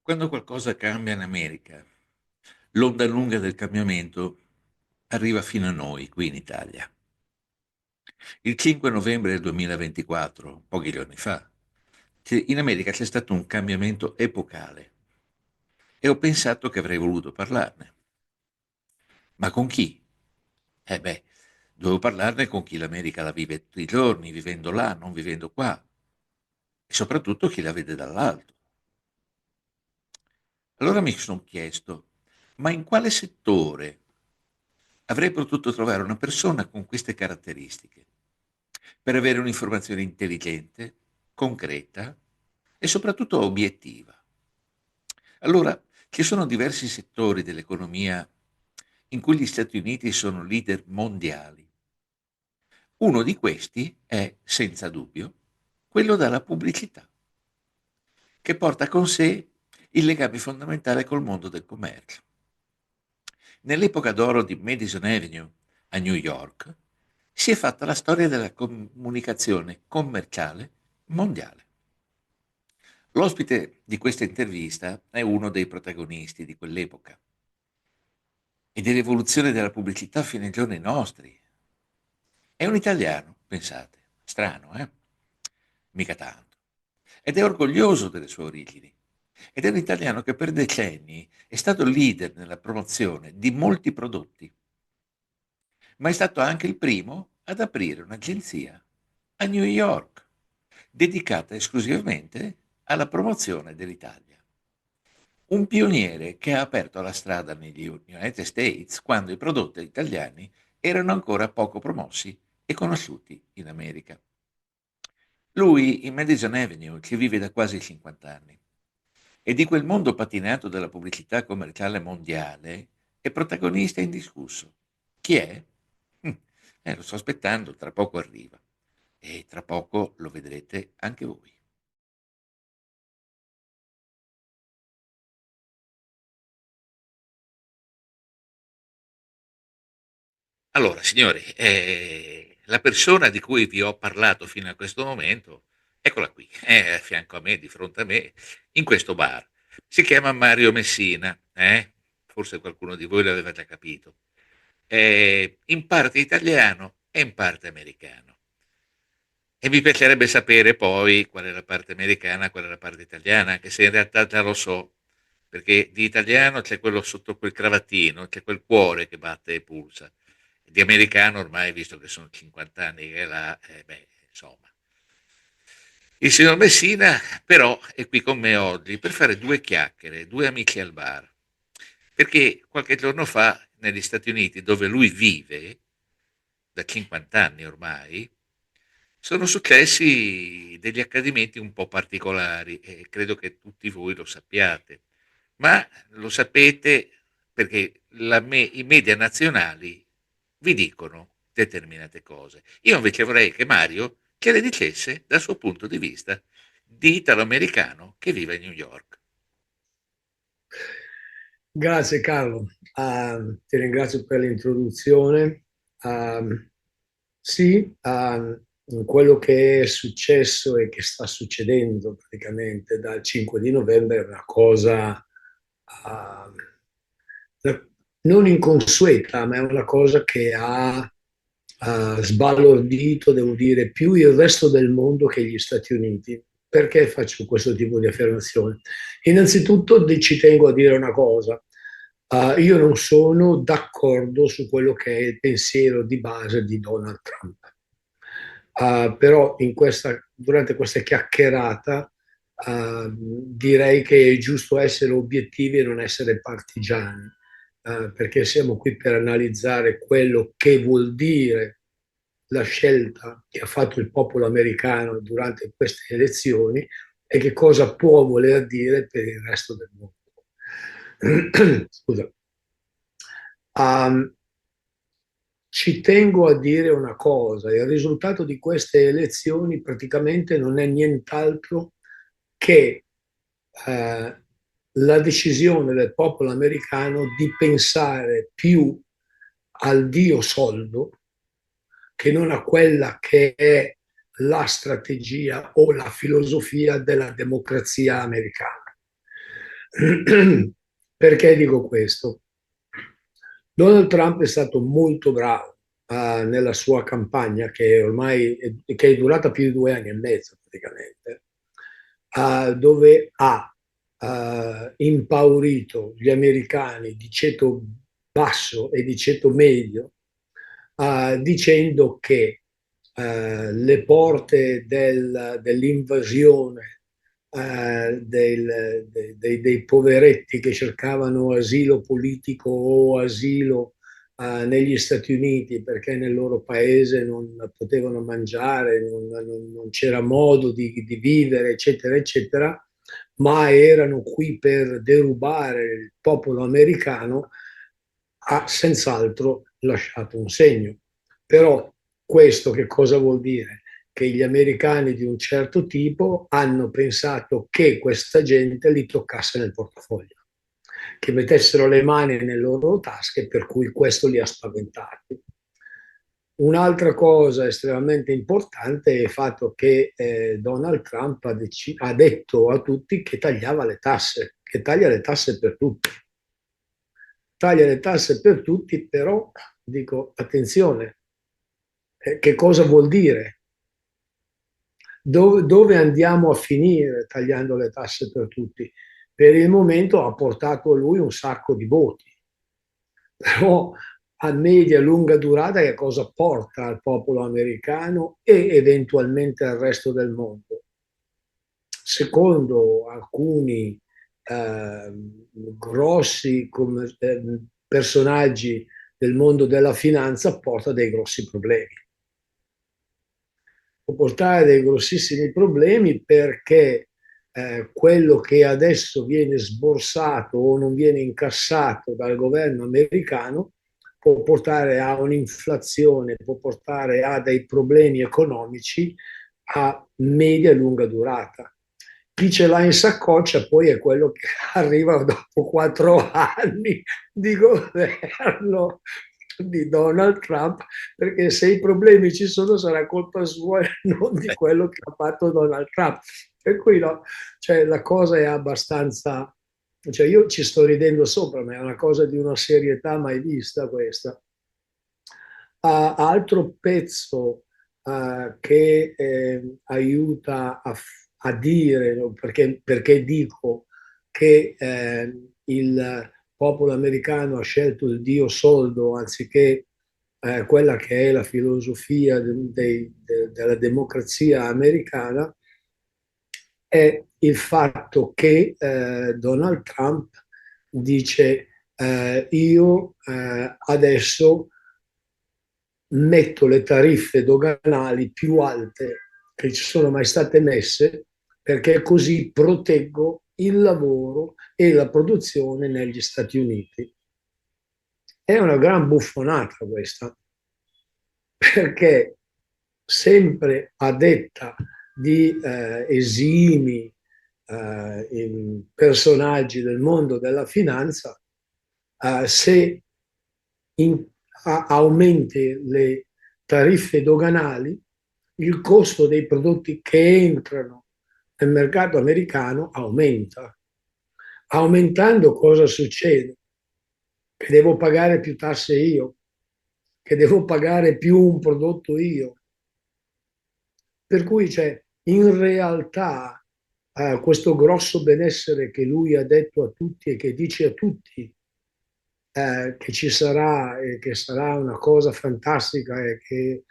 Quando qualcosa cambia in America, l'onda lunga del cambiamento arriva fino a noi qui in Italia. Il 5 novembre del 2024, pochi giorni fa, in America c'è stato un cambiamento epocale e ho pensato che avrei voluto parlarne. Ma con chi? Dovevo parlarne con chi l'America la vive tutti i giorni, vivendo là, non vivendo qua, e soprattutto chi la vede dall'alto. Allora mi sono chiesto, ma in quale settore avrei potuto trovare una persona con queste caratteristiche per avere un'informazione intelligente, concreta e soprattutto obiettiva? Allora, ci sono diversi settori dell'economia in cui gli Stati Uniti sono leader mondiali. Uno di questi è, senza dubbio, quello della pubblicità, che porta con sé il legame fondamentale col mondo del commercio. Nell'epoca d'oro di Madison Avenue a New York si è fatta la storia della comunicazione commerciale mondiale. L'ospite di questa intervista è uno dei protagonisti di quell'epoca e dell'evoluzione della pubblicità fino ai giorni nostri. È un italiano, pensate, strano, eh? Mica tanto. Ed è orgoglioso delle sue origini. Ed è un italiano che per decenni è stato leader nella promozione di molti prodotti, ma è stato anche il primo ad aprire un'agenzia a New York, dedicata esclusivamente alla promozione dell'Italia. Un pioniere che ha aperto la strada negli United States quando i prodotti italiani erano ancora poco promossi e conosciuti in America. Lui in Madison Avenue ci vive da quasi 50 anni e di quel mondo patinato della pubblicità commerciale mondiale è protagonista indiscusso. Chi è? Hm, lo sto aspettando, tra poco arriva e tra poco lo vedrete anche voi. Allora, signori, la persona di cui vi ho parlato fino a questo momento, eccola qui, è a fianco a me, di fronte a me, in questo bar. Si chiama Mario Messina, forse qualcuno di voi l'aveva già capito. È in parte italiano e in parte americano. E mi piacerebbe sapere poi qual è la parte americana, qual è la parte italiana, anche se in realtà già lo so, perché di italiano c'è quello sotto quel cravattino, c'è quel cuore che batte e pulsa. Di americano ormai, visto che sono 50 anni che è là, insomma. Il signor Messina però è qui con me oggi per fare due chiacchiere, due amici al bar, perché qualche giorno fa negli Stati Uniti, dove lui vive, da 50 anni ormai, sono successi degli accadimenti un po' particolari e credo che tutti voi lo sappiate, ma lo sapete perché i media nazionali vi dicono determinate cose. Io invece vorrei che Mario ce le dicesse dal suo punto di vista di italo-americano che vive a New York. Grazie Carlo. Ti ringrazio per l'introduzione. Sì, quello che è successo e che sta succedendo praticamente dal 5 di novembre è una cosa ah, non inconsueta, ma è una cosa che ha sbalordito, devo dire, più il resto del mondo che gli Stati Uniti. Perché faccio questo tipo di affermazione? Innanzitutto ci tengo a dire una cosa. Io non sono d'accordo su quello che è il pensiero di base di Donald Trump. Però durante questa chiacchierata direi che è giusto essere obiettivi e non essere partigiani, perché siamo qui per analizzare quello che vuol dire la scelta che ha fatto il popolo americano durante queste elezioni e che cosa può voler dire per il resto del mondo. Scusa. Um, Ci tengo a dire una cosa, il risultato di queste elezioni praticamente non è nient'altro che la decisione del popolo americano di pensare più al Dio soldo che non a quella che è la strategia o la filosofia della democrazia americana. Perché dico questo? Donald Trump è stato molto bravo nella sua campagna, che è durata più di 2 anni e mezzo praticamente, dove ha impaurito gli americani di ceto basso e di ceto medio, dicendo che le porte dell'invasione dei poveretti che cercavano asilo politico o asilo negli Stati Uniti perché nel loro paese non potevano mangiare, non c'era modo di vivere, eccetera, eccetera, ma erano qui per derubare il popolo americano, ha senz'altro lasciato un segno. Però questo che cosa vuol dire? Che gli americani di un certo tipo hanno pensato che questa gente li toccasse nel portafoglio, che mettessero le mani nelle loro tasche, per cui questo li ha spaventati. Un'altra cosa estremamente importante è il fatto che Donald Trump ha detto a tutti che tagliava le tasse, che taglia le tasse per tutti. Taglia le tasse per tutti, però dico attenzione, che cosa vuol dire? Dove andiamo a finire tagliando le tasse per tutti? Per il momento ha portato a lui un sacco di voti, però a media e lunga durata che cosa porta al popolo americano e eventualmente al resto del mondo? Secondo alcuni personaggi del mondo della finanza, porta dei grossi problemi. Può portare dei grossissimi problemi perché quello che adesso viene sborsato o non viene incassato dal governo americano può portare a un'inflazione, può portare a dei problemi economici a media e lunga durata. Chi ce l'ha in saccoccia poi è quello che arriva dopo 4 anni di governo di Donald Trump, perché se i problemi ci sono sarà colpa sua e non di quello che ha fatto Donald Trump. Per cui no, cioè, la cosa è abbastanza, cioè io ci sto ridendo sopra, ma è una cosa di una serietà mai vista questa. Altro pezzo che aiuta a dire, no, perché dico che il popolo americano ha scelto il dio soldo anziché quella che è la filosofia della democrazia americana, è il fatto che Donald Trump dice io adesso metto le tariffe doganali più alte che ci sono mai state messe perché così proteggo il lavoro e la produzione negli Stati Uniti. È una gran buffonata questa, perché sempre a detta di esimi personaggi del mondo della finanza, se in, aumenti le tariffe doganali, il costo dei prodotti che entrano nel mercato americano aumenta. Aumentando cosa succede? Che devo pagare più tasse io, che devo pagare più un prodotto io. Per cui c'è in realtà questo grosso benessere che lui ha detto a tutti e che dice a tutti che ci sarà e che sarà una cosa fantastica e che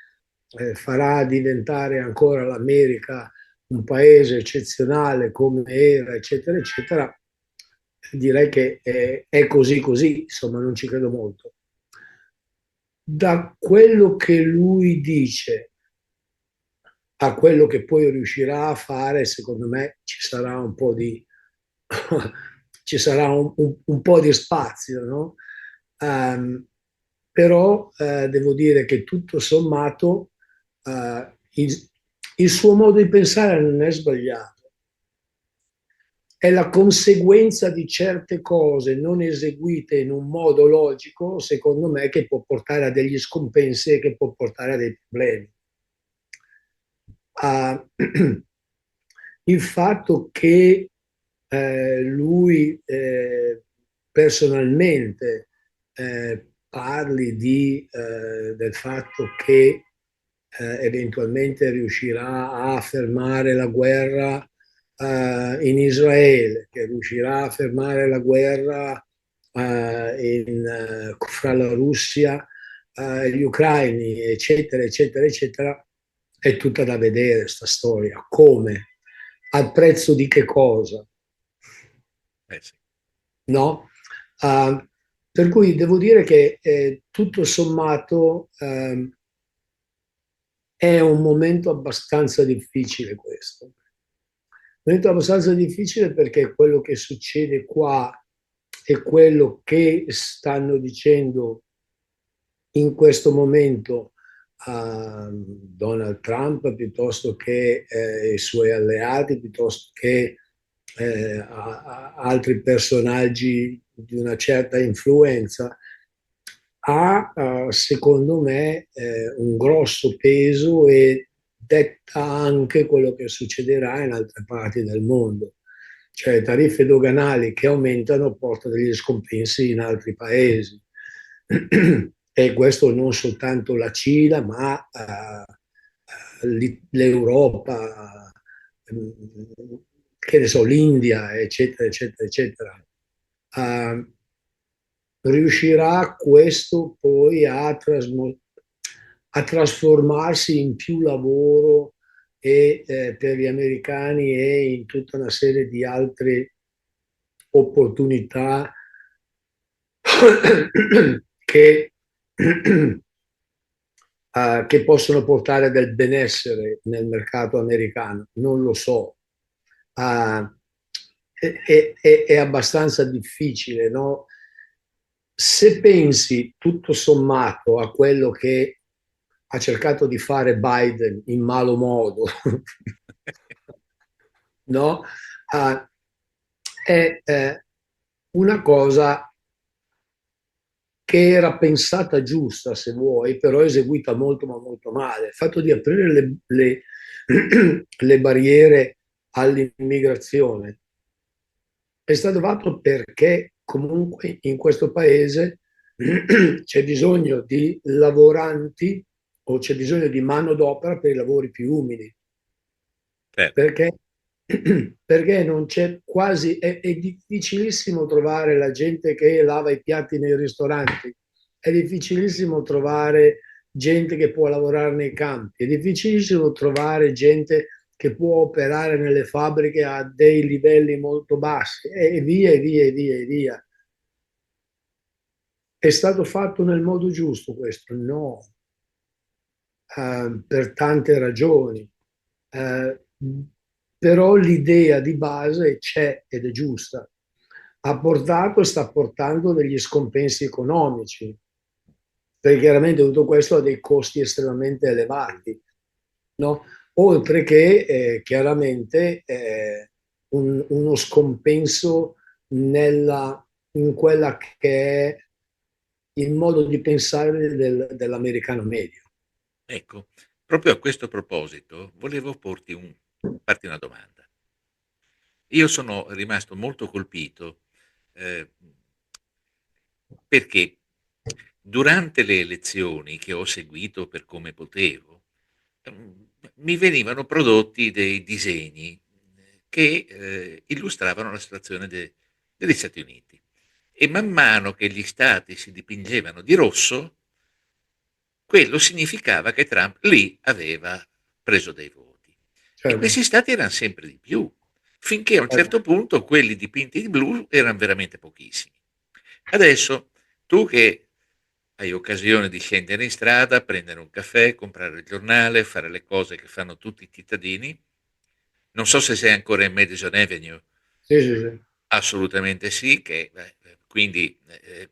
farà diventare ancora l'America un paese eccezionale come era, eccetera, eccetera, direi che è così così, insomma, non ci credo molto. Da quello che lui dice a quello che poi riuscirà a fare, secondo me ci sarà un po' di, ci sarà un po' di spazio, no? Però devo dire che tutto sommato il suo modo di pensare non è sbagliato. È la conseguenza di certe cose non eseguite in un modo logico, secondo me, che può portare a degli scompensi e che può portare a dei problemi. Uh, il fatto che lui personalmente parli del fatto che eventualmente riuscirà a fermare la guerra in Israele, che riuscirà a fermare la guerra fra la Russia e gli ucraini, eccetera, eccetera, eccetera, è tutta da vedere sta storia. Come? Al prezzo di che cosa? Sì. No? Uh, per cui devo dire che tutto sommato è un momento abbastanza difficile questo. Un momento abbastanza difficile perché quello che succede qua è quello che stanno dicendo in questo momento a Donald Trump piuttosto che i suoi alleati, piuttosto che a altri personaggi di una certa influenza, ha secondo me un grosso peso e detta anche quello che succederà in altre parti del mondo. Cioè tariffe doganali che aumentano portano degli scompensi in altri paesi. E questo non soltanto la Cina, ma l'Europa, che ne so, l'India, eccetera, eccetera, eccetera. Uh, riuscirà questo poi a trasformarsi in più lavoro per gli americani e in tutta una serie di altre opportunità che, che possono portare del benessere nel mercato americano. Non lo so. Uh, è abbastanza difficile, no? Se pensi tutto sommato a quello che ha cercato di fare Biden in malo modo, no? Ah, è una cosa che era pensata giusta, se vuoi, però eseguita molto, ma molto male. Il fatto di aprire le barriere all'immigrazione è stato fatto perché comunque in questo paese c'è bisogno di lavoranti o c'è bisogno di manodopera per i lavori più umili, Certo. perché, perché non c'è quasi, è difficilissimo trovare la gente che lava i piatti nei ristoranti, è difficilissimo trovare gente che può lavorare nei campi, è difficilissimo trovare gente che può operare nelle fabbriche a dei livelli molto bassi e via e via e via e via. È stato fatto nel modo giusto questo? No, per tante ragioni. Eh, però l'idea di base c'è ed è giusta. Ha portato e sta portando degli scompensi economici, perché chiaramente tutto questo ha dei costi estremamente elevati, no? Oltre che chiaramente uno scompenso in quella che è il modo di pensare dell'americano medio. Ecco, proprio a questo proposito volevo farti una domanda. Io sono rimasto molto colpito, ehm, perché durante le elezioni che ho seguito per come potevo, mi venivano prodotti dei disegni che, illustravano la situazione degli Stati Uniti e man mano che gli stati si dipingevano di rosso, quello significava che Trump lì aveva preso dei voti. E Certo. questi stati eran sempre di più, finché a un certo punto quelli dipinti di blu eran veramente pochissimi. Adesso tu che hai occasione di scendere in strada, prendere un caffè, comprare il giornale, fare le cose che fanno tutti i cittadini, non so se sei ancora in Madison Avenue. Sì, sì, sì. Assolutamente sì, quindi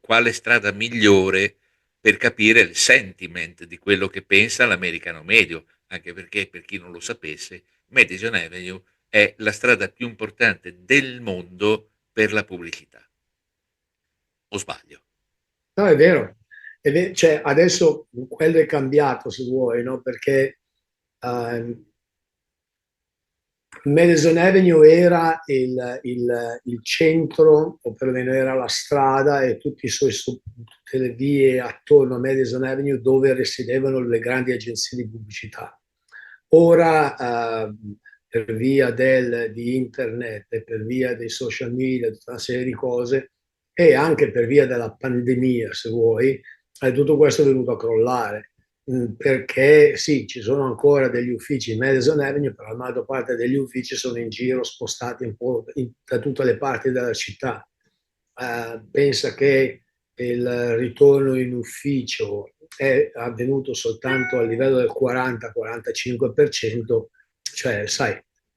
quale strada migliore per capire il sentiment di quello che pensa l'americano medio, anche perché per chi non lo sapesse, Madison Avenue è la strada più importante del mondo per la pubblicità. O sbaglio? No, è vero. Cioè, adesso quello è cambiato, se vuoi, no? Perché ehm, Madison Avenue era il centro, o perlomeno era la strada e tutte le vie attorno a Madison Avenue dove risiedevano le grandi agenzie di pubblicità. Ora, per via di internet e per via dei social media, tutta una serie di cose, e anche per via della pandemia, se vuoi, tutto questo è venuto a crollare. Perché sì, ci sono ancora degli uffici in Madison Avenue, però la maggior parte degli uffici sono in giro, spostati un po' da tutte le parti della città. Pensa che il ritorno in ufficio è avvenuto soltanto a livello del 40-45%, cioè, sai,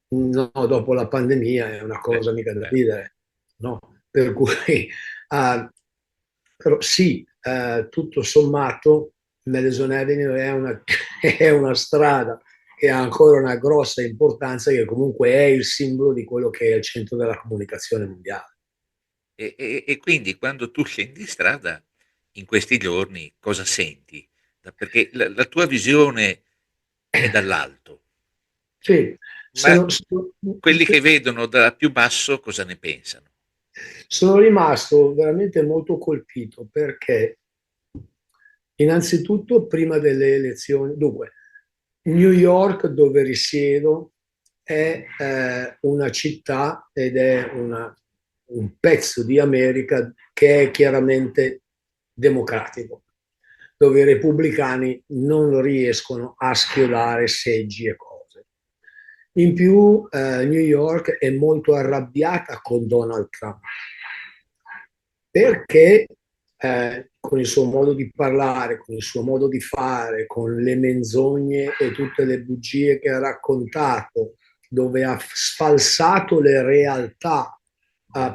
no, dopo la pandemia è una Beh, cosa mica da beh. ridere, no? Per cui, ah, però sì, tutto sommato, Madison Avenue è una, è una strada che ha ancora una grossa importanza, che comunque è il simbolo di quello che è il centro della comunicazione mondiale. E quindi quando tu scendi in strada in questi giorni cosa senti? Perché la tua visione è dall'alto, Sì, ma sono, quelli che vedono da più basso cosa ne pensano? sono rimasto veramente molto colpito perché innanzitutto prima delle elezioni, dunque, New York dove risiedo è una città ed è un pezzo di America che è chiaramente democratico, dove i repubblicani non riescono a schiodare seggi e cose. In più, New York è molto arrabbiata con Donald Trump perché con il suo modo di parlare, con il suo modo di fare, con le menzogne e tutte le bugie che ha raccontato, dove ha sfalsato le realtà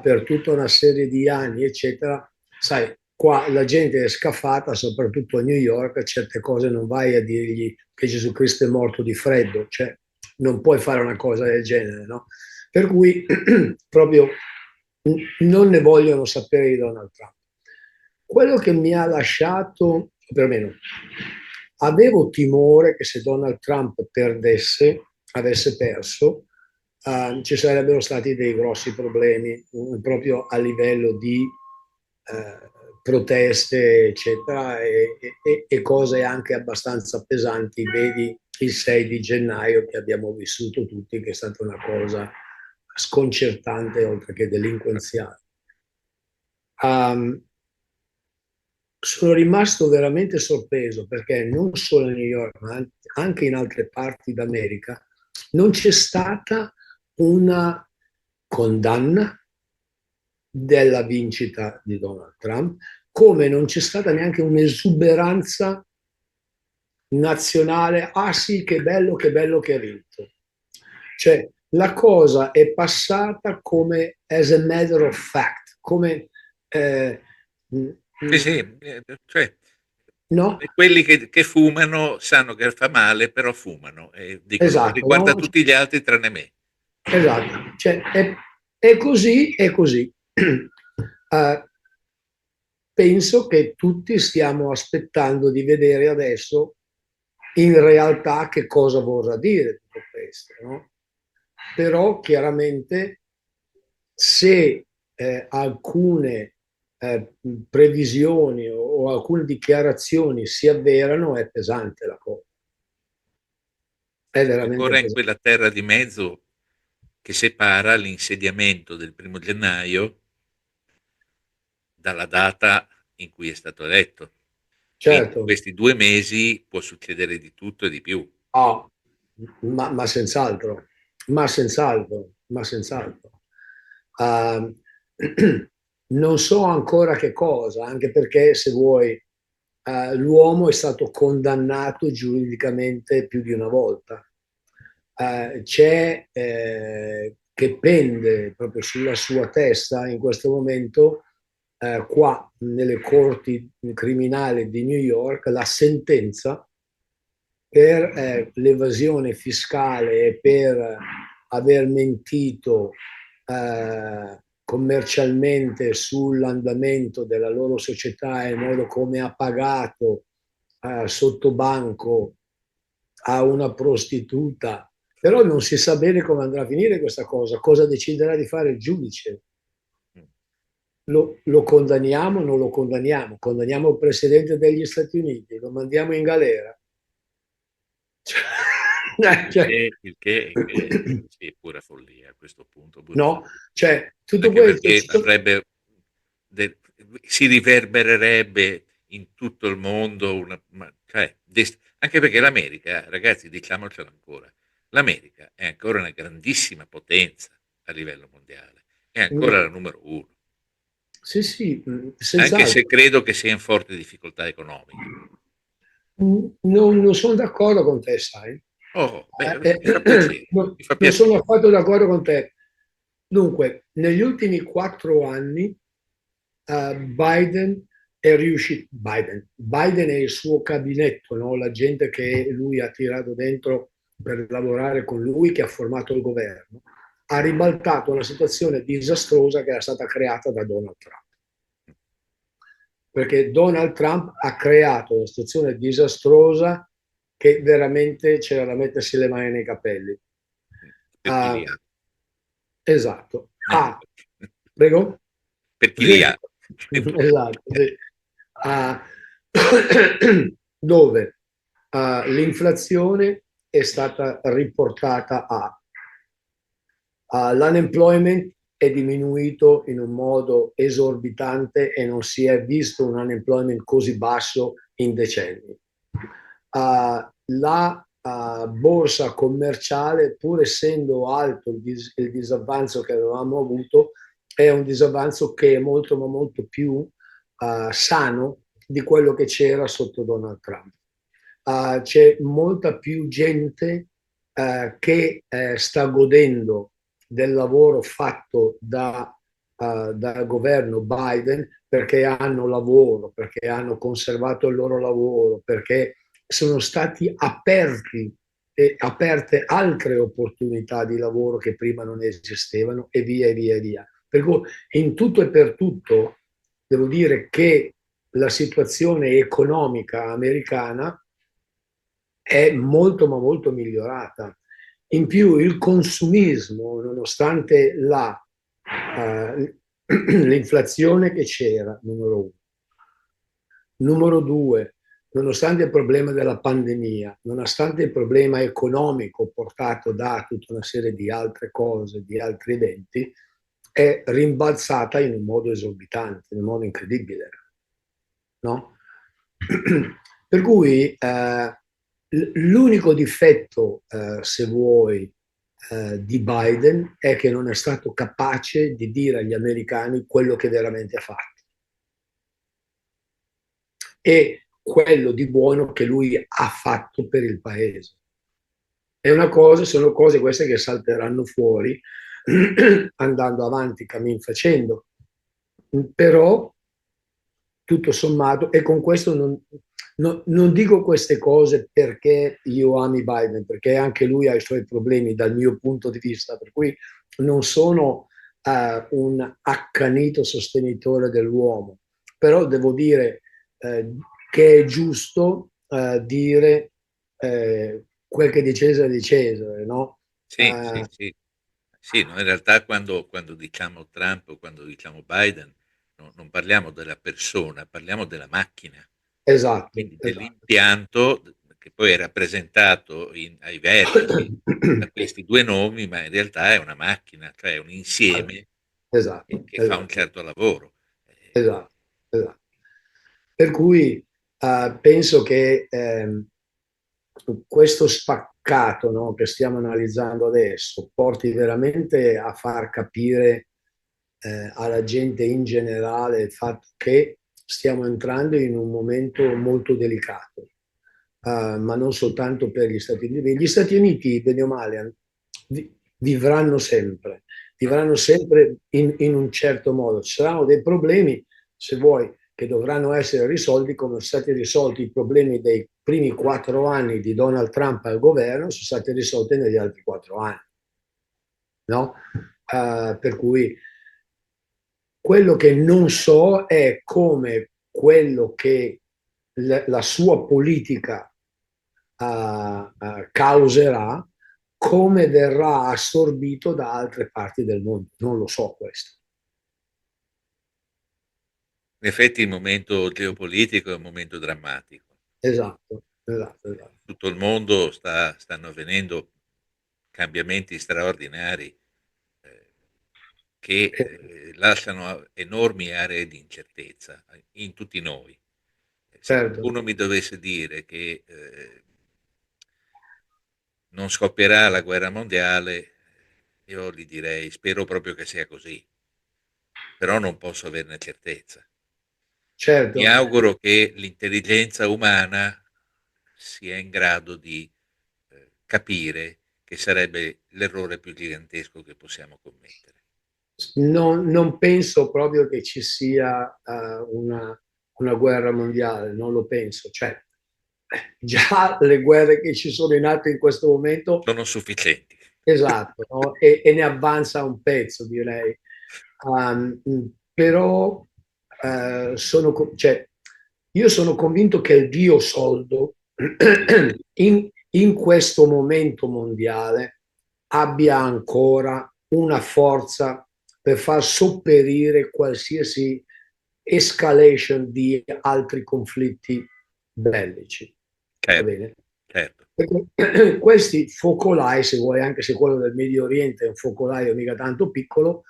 per tutta una serie di anni, eccetera, sai, qua la gente è scafata, soprattutto a New York, certe cose non vai a dirgli che Gesù Cristo è morto di freddo, cioè non puoi fare una cosa del genere, no? Per cui proprio non ne vogliono sapere di Donald Trump. Quello che mi ha lasciato, o perlomeno, avevo timore che se Donald Trump avesse perso, ci sarebbero stati dei grossi problemi proprio a livello di proteste, eccetera, e cose anche abbastanza pesanti. Vedi il 6 di gennaio che abbiamo vissuto tutti, che è stata una cosa sconcertante oltre che delinquenziale. Um, sono rimasto veramente sorpreso perché non solo a New York, ma anche in altre parti d'America non c'è stata una condanna della vincita di Donald Trump, come non c'è stata neanche un'esuberanza nazionale. Ah sì, che bello che ha vinto. Cioè, la cosa è passata come as a matter of fact, come eh, Sì, sì, cioè no? quelli che fumano sanno che fa male, però fumano e dicono Esatto, riguarda no? tutti gli altri tranne me. Esatto, cioè, è così, è così. Uh, penso che tutti stiamo aspettando di vedere adesso in realtà che cosa vorrà dire tutto questo, no? Però chiaramente se alcune previsioni o alcune dichiarazioni si avverano, è pesante la cosa, è Siamo veramente ancora in pesante. quella terra di mezzo che separa l'insediamento del 1° gennaio dalla data in cui è stato eletto. Quindi in Certo, questi 2 mesi può succedere di tutto e di più. oh, ma senz'altro, ma senz'altro, ma senz'altro. Uh, non so ancora che cosa, anche perché se vuoi, l'uomo è stato condannato giuridicamente più di una volta. C'è che pende proprio sulla sua testa in questo momento, qua nelle corti criminali di New York, la sentenza per l'evasione fiscale e per aver mentito commercialmente sull'andamento della loro società e il modo come ha pagato sotto banco a una prostituta Però non si sa bene come andrà a finire questa cosa deciderà di fare il giudice. Mm. Lo condanniamo o non lo condanniamo? Condanniamo il Presidente degli Stati Uniti, lo mandiamo in galera. Cioè, Sì, è pura follia a questo punto, pura no? follia. Cioè, tutto Anche questo... perché si riverbererebbe in tutto il mondo, cioè, anche perché l'America, ragazzi, diciamocelo ancora, l'America è ancora una grandissima potenza a livello mondiale, è ancora la numero uno, Sì, sì, anche se senz'altro. credo che sia in forte difficoltà economica. Non sono d'accordo con te, sai. Oh, beh, mi fa piacere, mi fa Non sono piacere. affatto d'accordo con te. Dunque, negli ultimi 4 anni Biden è riuscito, Biden e il suo gabinetto, no? La gente che lui ha tirato dentro per lavorare con lui, che ha formato il governo, ha ribaltato una situazione disastrosa che era stata creata da Donald Trump. Perché Donald Trump ha creato una situazione disastrosa che veramente c'era da mettersi le mani nei capelli. Per chi li Ah, ha. esatto. Eh, Prego? per chi li Sì, ha. esatto. Sì. Ah, dove l'inflazione è stata riportata l'unemployment è diminuito in un modo esorbitante e non si è visto un unemployment così basso in decenni. La borsa commerciale, pur essendo alto il disavanzo che avevamo avuto, è un disavanzo che è molto, ma molto più sano di quello che c'era sotto Donald Trump. C'è molta più gente che sta godendo del lavoro fatto dal governo Biden perché hanno lavoro, perché hanno conservato il loro lavoro, perché sono stati aperte altre opportunità di lavoro che prima non esistevano e via e via e via. Per cui in tutto e per tutto devo dire che la situazione economica americana è molto ma molto migliorata. In più il consumismo, nonostante l'inflazione che c'era, numero uno. Numero due, nonostante il problema della pandemia, nonostante il problema economico portato da tutta una serie di altre cose, di altri eventi, è rimbalzata in un modo esorbitante, in un modo incredibile. No? Per cui l'unico difetto, se vuoi, di Biden è che non è stato capace di dire agli americani quello che veramente ha fatto e quello di buono che lui ha fatto per il paese. Sono cose queste che salteranno fuori andando avanti, cammin facendo. Però tutto sommato, e con questo non dico queste cose perché io ami Biden, perché anche lui ha i suoi problemi dal mio punto di vista, per cui non sono un accanito sostenitore dell'uomo, però devo dire che è giusto dire quel che di Cesare è di Cesare, no? Sì, sì, sì. Sì, no, in realtà quando diciamo Trump o quando diciamo Biden, non parliamo della persona, parliamo della macchina, Esatto, quindi esatto. dell'impianto che poi è rappresentato ai vertici da questi due nomi, ma in realtà è una macchina, cioè un insieme Esatto, che fa un esatto, certo lavoro. esatto, esatto. Per cui penso che questo spaccato, no, che stiamo analizzando adesso porti veramente a far capire alla gente in generale il fatto che stiamo entrando in un momento molto delicato, ma non soltanto per gli Stati Uniti. Gli Stati Uniti, bene o male, vivranno sempre in un certo modo. Ci saranno dei problemi, se vuoi, che dovranno essere risolti come sono stati risolti i problemi dei primi 4 anni di Donald Trump al governo, sono stati risolti negli altri 4 anni. No? Per cui quello che non so è come quello che la sua politica causerà, come verrà assorbito da altre parti del mondo. Non lo so questo. In effetti il momento geopolitico è un momento drammatico. Esatto, esatto, esatto. Tutto il mondo stanno avvenendo cambiamenti straordinari, ehm, che, Eh, lasciano enormi aree di incertezza in tutti noi. Se certo, qualcuno mi dovesse dire che, non scoppierà la guerra mondiale, io gli direi: "Spero proprio che sia così", però non posso averne certezza. Mi certo, auguro che l'intelligenza umana sia in grado di, capire che sarebbe l'errore più gigantesco che possiamo commettere. non penso proprio che ci sia una guerra mondiale, non lo penso. Cioè, già le guerre che ci sono in atto in questo momento, Sono sufficienti. esatto, no? E ne avanza un pezzo, direi. Um, però cioè, io sono convinto che il dio soldo in questo momento mondiale abbia ancora una forza per far sopperire qualsiasi escalation di altri conflitti bellici. Va Certo, bene? certo. Perché questi focolai, se vuoi, anche se quello del Medio Oriente è un focolaio mica tanto piccolo,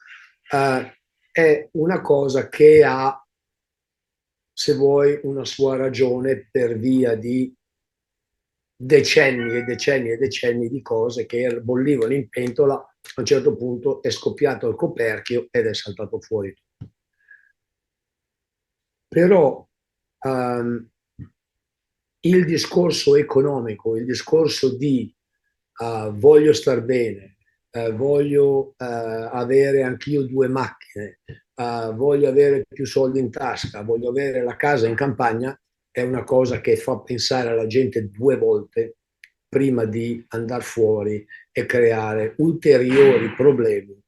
è una cosa che ha, se vuoi, una sua ragione per via di decenni e decenni e decenni di cose che bollivano in pentola, a un certo punto è scoppiato il coperchio ed è saltato fuori. Però um, il discorso economico, il discorso di voglio star bene, voglio avere anch'io due macchine, voglio avere più soldi in tasca, voglio avere la casa in campagna, è una cosa che fa pensare alla gente due volte prima di andare fuori e creare ulteriori problemi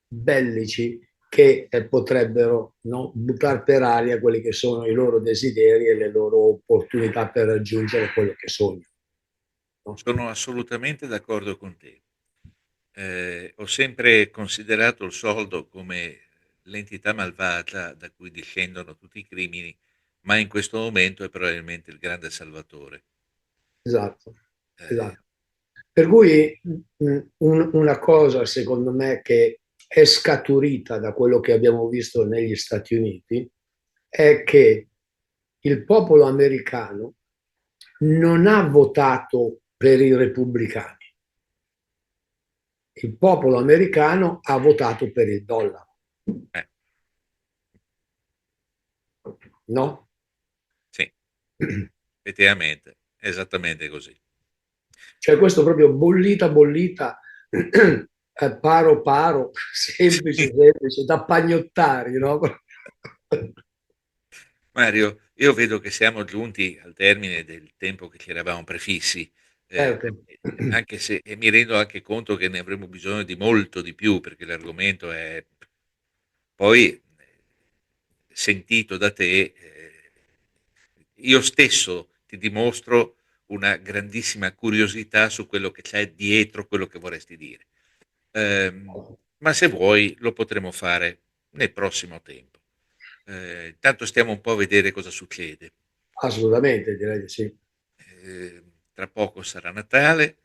bellici che potrebbero, no, buttare per aria quelli che sono i loro desideri e le loro opportunità per raggiungere quello che sognano. No? Sono assolutamente d'accordo con te. Ho sempre considerato il soldo come l'entità malvagia da cui discendono tutti i crimini, ma in questo momento è probabilmente il grande salvatore. Esatto, Ehm, esatto. Per cui una cosa, secondo me, che è scaturita da quello che abbiamo visto negli Stati Uniti è che il popolo americano non ha votato per i repubblicani, il popolo americano ha votato per il dollaro, eh, no? sì, effettivamente, è esattamente così. Cioè questo proprio bollita, bollita, paro, paro, semplice, Sì. semplice, da pagnottari, no? Mario, io vedo che siamo giunti al termine del tempo che ci eravamo prefissi, Certo, anche se mi rendo anche conto che ne avremo bisogno di molto di più, perché l'argomento è poi, sentito da te, io stesso ti dimostro una grandissima curiosità su quello che c'è dietro quello che vorresti dire. Ma se vuoi lo potremo fare nel prossimo tempo. Intanto stiamo un po' a vedere cosa succede. assolutamente, direi di sì. Tra poco sarà Natale.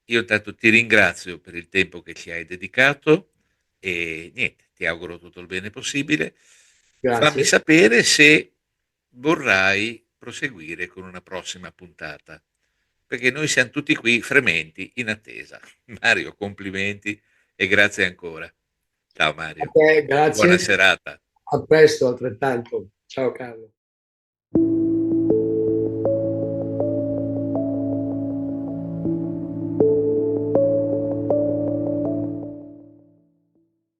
Io intanto ti ringrazio per il tempo che ci hai dedicato e niente, ti auguro tutto il bene possibile. Fammi Grazie, sapere se vorrai proseguire con una prossima puntata, perché noi siamo tutti qui frementi in attesa. Mario, complimenti e grazie ancora. Ciao a Mario, te, buona grazie, serata. a presto altrettanto. Ciao Carlo.